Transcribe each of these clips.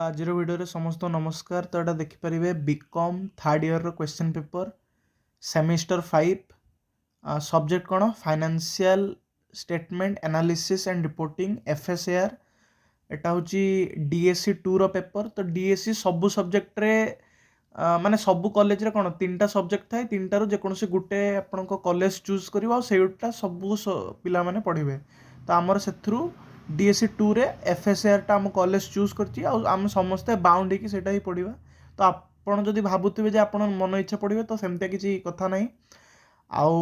आज भिडियो समस्त नमस्कार। तो यहाँ देखिपारे B Com third year question paper semester 5 subject कौन financial statement analysis and reporting FSAR. एटा हूँ डीएससी 2 रो पेपर। तो डीएससी सबू सब्जेक्ट रे माने सबू कॉलेज रे कौन 3टा सब्जेक्ट थाए, 3टारू जेकोसी गुटे आपण कॉलेज चूज कर सेटा सबू पिला माने पढ़े। तो आमर से डीएससी 2 रे एफएसआर टा आम कॉलेज चूज करछि आम समस्ते बाउंड होकी सेटा ही पढ़ा। तो आपण जदि भाबुथिबे जे आपण मन इच्छा पढ़े तो सेमतिया किसी कथा नहीं। आउ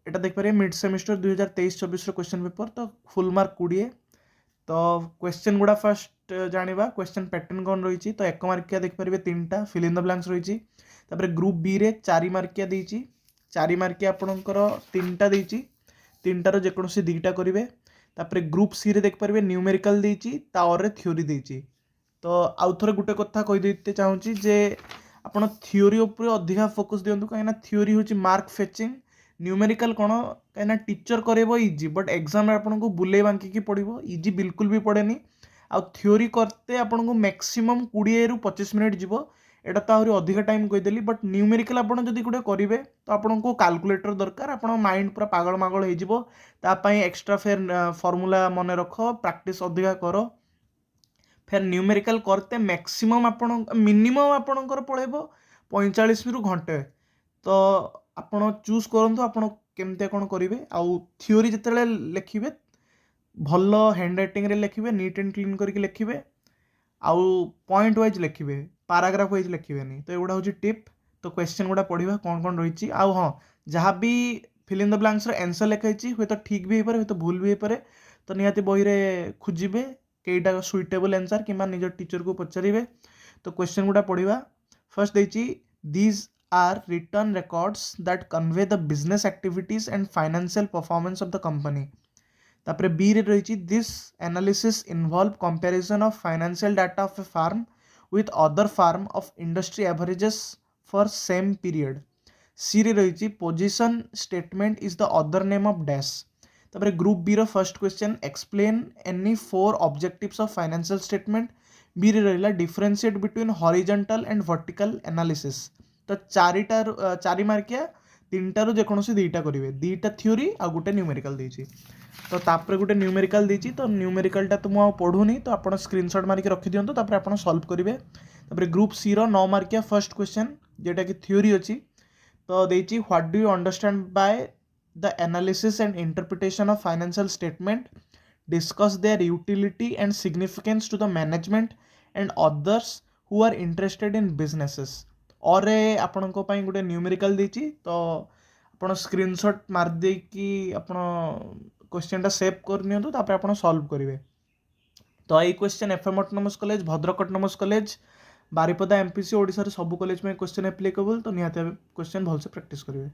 एटा देख पारे मिड सेमिस्टर 2023-24 रो क्वेश्चन पेपर। तो फुल मार्क 20। तो क्वेश्चन गुड़ा फर्स्ट जानिबा क्वेश्चन पैटर्न कौन रही। तो 1 मार्किया देख पारे 3टा फिल इन द ब्लैंक्स रही। तापर ग्रुप बी रे 4 मार्किया देछि, 4 मार्किया आपणकर 3टा देछि, 3टार जेकोसी 2टा करेंगे। तापर ग्रुप सी रे देख पारे न्यूमेरिकल देछि तावर रे थ्योरी देछि। तो आउ थोड़े गुटे कथा कहि देते चाहूँगी जे आपण थ्योरी उपर अधिका फोकस दियंतु कहीं थ्योरी हूँ मार्क फेचिंग, न्यूमेरिकल कौन कहीं टीचर करेबो इजी बट एग्जाम आपको बुले बांकी पड़ो इजी बिल्कुल भी पड़ेनी। आउ थ्योरी करते आपको मैक्सिमम 20 ରୁ 25 मिनट जीवो, एटा तो आहरी अधिका टाइम कहीदेली। बट न्यूमेरिकल आपड़ जदि गोटे करेंगे तो आपको कैलकुलेटर दरकार, आप माइंड पूरा पागल मागल हो एक्सट्रा फेर फॉर्मूला मन रख प्रैक्टिस अधिका कर। फिर न्यूमेरिकल करते मैक्सिमम आपण मिनिमम आपणकर पड़ेबो 45 ରୁ घंटे। तो आपण चूज करंतु आपण केमते कोन करिवे। आउ थ्योरी जतले लिखिबे भल हैंड राइटिंग रे लिखिबे, नीट एंड क्लीन करके लिखिबे, आउ पॉइंट वाइज लिखिबे, पैराग्राफ वाइज लिखिबेनी। तो एगुडा होची टिप। तो क्वेश्चन गुडा पढ़िबा कौन कौन रही। आउ हाँ जहाँ भी फिल इन द ब्लैंक्स रे आंसर लिखाई हुए तो ठीक भी हो पारे, तो भूल भी हो पारे। तो निहाती बही रे खोजिबे केईटा सुइटेबल आंसर कि निज टीचर को पचारे। तो क्वेश्चन गुडा पढ़िबा। फर्स्ट देछि these are written records that convey the business activities and financial performance of the company. तापर बी रे रही this analysis involve comparison of financial data of a firm with other firm of industry averages for same period. C रे रही position statement is the other name of dash. तापर group B रो first question explain any 4 objectives of financial statement. B रे रहिला differentiate between horizontal and vertical analysis. तो 4 मार्किया 3टारू जेकोसी 2टा करेंगे, 2टा theory आ गोटे numerical देछि। तो तापर गोटे न्यूमेरिकल देछि। तो न्यूमेरिकलटा तो मुझे पढ़ुनी, तो आप स्क्रीनशॉट मारिक रखि दियंतु, तापर आप सॉल्व करेंगे। तापर ग्रुप सी रो 9 मार्किया फर्स्ट क्वेश्चन जेटा कि थ्योरी अच्छी। तो देछि what do you understand by the analysis and interpretation of financial statement, discuss their utility and significance to the management and others who are interested in businesses. और आपण गोटे न्यूमेरिकल देछि। तो आप स्क्रीनशॉट मार देकी आपण क्वेश्चन सेव कर नियंतु, तापर आपण सॉल्व करेंगे। तो यही question FM autonomous college, Bhadrak autonomous college, Baripada MPC Odisha सब कॉलेज में क्वेश्चन एप्लीकेबल। तो निहाती क्वेश्चन भलसे प्रैक्टिस करेंगे।